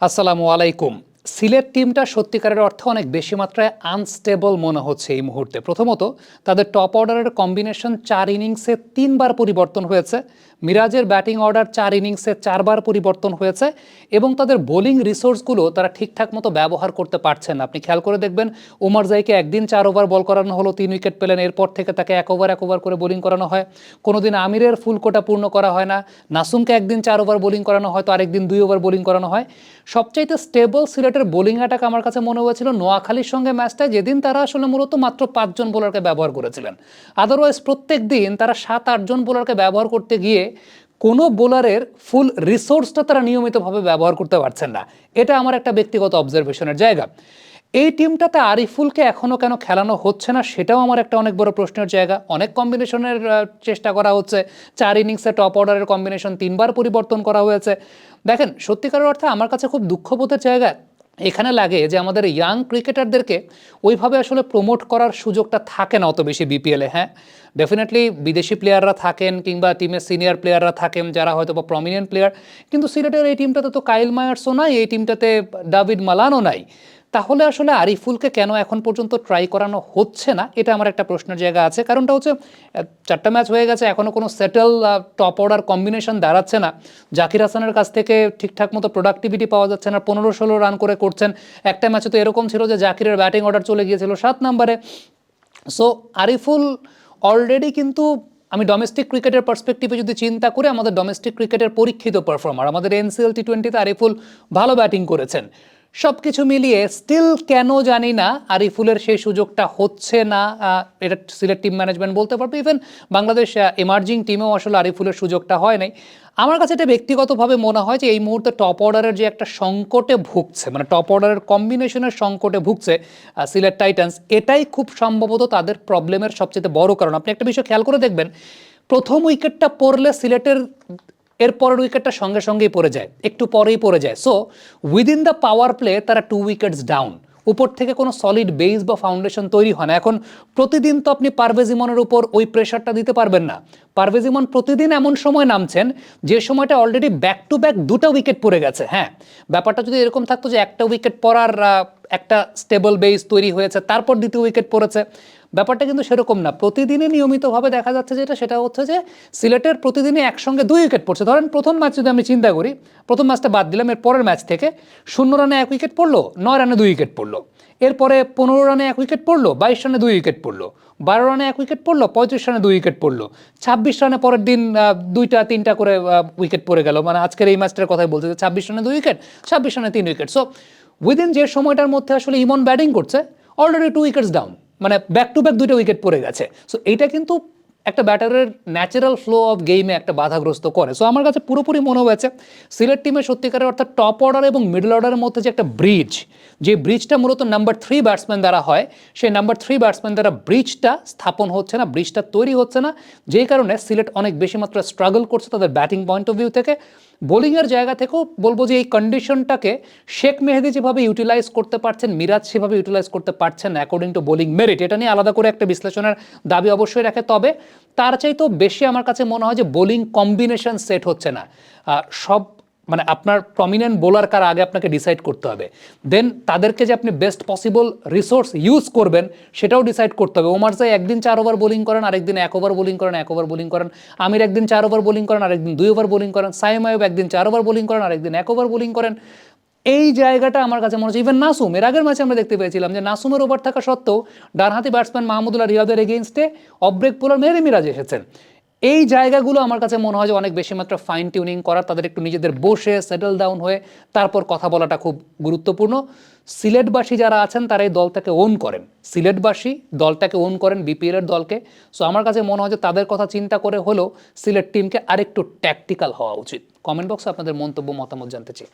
আসসালামু আলাইকুম। সিলেট টিমটা সত্যিকারের অর্থে অনেক বেশি মাত্রায় আনস্টেবল মনে হচ্ছে এই মুহূর্তে। প্রথমত তাদের টপ অর্ডারের কম্বিনেশন ৪ ইনিংসে ৩ বার পরিবর্তন হয়েছে। মিরাজের ব্যাটিং অর্ডার ৪ ইনিংসে ৪ বার পরিবর্তন হয়েছে এবং তাদের বোলিং রিসোর্সগুলো তারা ঠিকঠাক মতো ব্যবহার করতে পারছেন না। আপনি খেয়াল করে দেখবেন ওমর জাইকে একদিন ৪ ওভার বল করানো হলো, ৩ উইকেট পেলেন, এরপর থেকে তাকে এক ওভার করে বোলিং করানো হয়। কোনোদিন আমিরের ফুল কোটা পূর্ণ করা হয় না। নাসুমকে একদিন ৪ ওভার বোলিং করানো হয়, তো আরেকদিন 2 ওভার বোলিং করানো হয়। সবচাইতে স্টেবল সিলেটের বোলিং অ্যাটাক আমার কাছে মনে হয়েছিল নোয়াখালীর সঙ্গে ম্যাচটা, যেদিন তারা আসলে মূলত মাত্র ৫ জন বোলারকে ব্যবহার করেছিলেন। আদারওয়াইজ প্রত্যেক দিন তারা ৭-৮ জন বোলারকে ব্যবহার করতে গিয়ে কোনো বোলারের ফুল রিসোর্সটা তারা নিয়মিতভাবে ব্যবহার করতে পারছেন না। এটা আমার একটা ব্যক্তিগত অবজারভেশনের জায়গা। এই টিমটাতে আরিফুলকে এখনও কেন খেলানো হচ্ছে না সেটাও আমার একটা অনেক বড় প্রশ্নের জায়গা। অনেক কম্বিনেশনের চেষ্টা করা হচ্ছে, ৪ ইনিংসে টপ অর্ডারের কম্বিনেশন ৩ বার পরিবর্তন করা হয়েছে। দেখেন, সত্যিকারের অর্থে আমার কাছে খুব দুঃখবোধের জায়গা এখানে লাগে যে আমাদের ইয়াং ক্রিকেটারদেরকে ওইভাবে আসলে প্রমোট করার সুযোগটা থাকে না অত বেশি বিপিএলে। হ্যাঁ, ডেফিনেটলি বিদেশি প্লেয়াররা থাকেন কিংবা টিমের সিনিয়র প্লেয়াররা থাকেন যারা হয়তো বা প্রমিনেন্ট প্লেয়ার, কিন্তু সিলেটের এই টিমটাতে তো কাইল মায়ার্সও নাই, এই টিমটাতে ডাভিড মালানও নাই। তাহলে আসলে আরিফুলকে কেন এখন পর্যন্ত ট্রাই করানো হচ্ছে না, এটা আমার একটা প্রশ্নের জায়গা আছে। কারণটা হচ্ছে 4টা ম্যাচ হয়ে গেছে, এখনও কোনো সেটেল টপ অর্ডার কম্বিনেশন দাঁড়াচ্ছে না। জাকির হাসানের কাছ থেকে ঠিকঠাক মতো প্রোডাক্টিভিটি পাওয়া যাচ্ছে না, 15-16 রান করছেন। একটা ম্যাচে তো এরকম ছিল যে জাকিরের ব্যাটিং অর্ডার চলে গিয়েছিল 7 নম্বরে। সো আরিফুল অলরেডি কিন্তু, আমি ডোমেস্টিক ক্রিকেটের পার্সপেক্টিভে যদি চিন্তা করি, আমাদের ডোমেস্টিক ক্রিকেটের পরীক্ষিত পারফর্মার, আমাদের এনসিএল টি20তে আরিফুল ভালো ব্যাটিং করেছেন। সব কিছু মিলিয়ে স্টিল কেন জানি না আরিফুলের সেই সুযোগটা হচ্ছে না। এটা সিলেট টিম ম্যানেজমেন্ট বলতে পারবে, ইভেন বাংলাদেশ এমার্জিং টিমেও আসলে আরিফুলের সুযোগটা হয় নাই। আমার কাছে এটা ব্যক্তিগতভাবে মনে হয় যে এই মুহূর্তে টপ অর্ডারের যে একটা সংকটে ভুগছে, মানে টপ অর্ডারের কম্বিনেশনের সংকটে ভুগছে সিলেট টাইটান্স, এটাই খুব সম্ভবত তাদের প্রবলেমের সবচেয়ে বড় কারণ। আপনি একটা বিষয় খেয়াল করে দেখবেন, প্রথম উইকেটটা পড়লে সিলেটের এরপরের উইকেটটা সঙ্গে সঙ্গেই পড়ে যায়, একটু পরেই পড়ে যায়। So within the power play তারা 2 উইকেটস ডাউন, উপর থেকে কোনো সলিড বেস বা ফাউন্ডেশন তৈরি হয় না। এখন প্রতিদিন তো আপনি পারভেজ ইমনের উপর ওই প্রেশারটা দিতে পারবেন না। পারভেজ ইমন প্রতিদিন এমন সময় নামছেন যে সময়টা অলরেডি ব্যাক টু ব্যাক 2টা উইকেট পড়ে গেছে। হ্যাঁ, ব্যাপারটা যদি এরকম থাকতো যে একটা উইকেট পড়ার একটা স্টেবল বেস তৈরি হয়েছে, তারপর 2টি উইকেট পড়েছে, ব্যাপারটা কিন্তু সেরকম না। প্রতিদিনই নিয়মিতভাবে দেখা যাচ্ছে সেটা হচ্ছে যে সিলেটের প্রতিদিনই একসঙ্গে 2 উইকেট পড়ছে। ধরেন প্রথম ম্যাচ যদি আমি চিন্তা করি, প্রথম ম্যাচটা বাদ দিলাম, এর পরের ম্যাচ থেকে 0 রানে 1 উইকেট পড়লো, 9 রানে 2 উইকেট পড়লো, এরপরে 15 রানে 1 উইকেট পড়লো, 22 রানে 2 উইকেট পড়লো, 12 রানে 1 উইকেট পড়লো, 35 রানে 2 উইকেট পড়লো, 26 রানে পরের দিন 2টা-3টা করে উইকেট পড়ে গেল। মানে আজকের এই ম্যাচটার কথাই বলছে যে 26 রানে 2 উইকেট, 26 রানে 3 উইকেট। সো উইদিন যে সময়টার মধ্যে আসলে ইমন ব্যাটিং করছে, অলরেডি 2 উইকেটস ডাউন, মানে ব্যাক টু ব্যাক 2টা উইকেট পড়ে গেছে। সো এইটা কিন্তু একটা ব্যাটারের ন্যাচারাল ফ্লো অফ গেমে একটা বাধাগ্রস্ত করে। সো আমার কাছে পুরোপুরি মনে হয়েছে সিলেট টিমের সত্যিকারের অর্থাৎ টপ অর্ডার এবং মিডল অর্ডারের মধ্যে যে একটা ব্রিজ, যে ব্রিজটা মূলত নাম্বার 3 ব্যাটসম্যান দ্বারা হয়, সেই নাম্বার 3 ব্যাটসম্যান দ্বারা ব্রিজটা স্থাপন হচ্ছে না, ব্রিজটা তৈরি হচ্ছে না, যেই কারণে সিলেট অনেক বেশি মাত্রায় স্ট্রাগল করছে তাদের ব্যাটিং পয়েন্ট অফ ভিউ থেকে। বোলিংয়ের জায়গা থেকেও বলবো যে এই কন্ডিশনটাকে শেখ মেহেদি যেভাবে ইউটিলাইজ করতে পারছেন, মিরাজ সেভাবে ইউটিলাইজ করতে পারছেন না অ্যাকর্ডিং টু বোলিং মেরিট। এটা নিয়ে আলাদা করে একটা বিশ্লেষণের দাবি অবশ্যই রাখে, তবে তার চাইতেও বেশি আমার কাছে মনে হয় যে বোলিং কম্বিনেশন সেট হচ্ছে না। সব মানে আপনার প্রমিনেন্ট বোলার কার আগে আপনাকে ডিসাইড করতে হবে, দেন তাদেরকে যে আপনি বেস্ট পসিবল রিসোর্স ইউজ করবেন সেটাও ডিসাইড করতে হবে। ওমর জাই একদিন 4 ওভার বোলিং করেন, আরেকদিন 1 ওভার বোলিং করেন, 1 ওভার বোলিং করেন। আমির একদিন 4 ওভার বোলিং করেন, আরেকদিন 2 ওভার বোলিং করেন। সাইম আইয়ুব একদিন 4 ওভার বোলিং করেন, আরেকদিন 1 ওভার বোলিং করেন। এই জায়গাটা আমার কাছে মনে হচ্ছে, ইভেন নাসুম, এর আগের ম্যাচে আমরা দেখতে পেয়েছিলাম যে নাসুমের ওভার থাকা সত্ত্বেও ডানহাতি ব্যাটসম্যান মাহমুদুল্লাহ রিয়াদের এগেইনস্টে অফ ব্রেক বোলার মেহেদি মিরাজ এসেছেন। এই জায়গাগুলো আমার কাছে মনে হয় যে অনেক বেশি মাত্রা ফাইন টিউনিং করার, তাদের একটু নিজেদের বসে সেটেল ডাউন হয়ে তারপর কথা বলাটা খুব গুরুত্বপূর্ণ। সিলেটবাসী যারা আছেন তারা এই দলটাকে ওন করেন, সিলেটবাসী দলটাকে ওন করেন, বিপিএলের দলকে। সো আমার কাছে মনে হয় যে তাদের কথা চিন্তা করে হলেও সিলেট টিমকে আরেকটু ট্যাকটিক্যাল হওয়া উচিত। কমেন্ট বক্সে আপনাদের মন্তব্য মতামত জানতে চাই।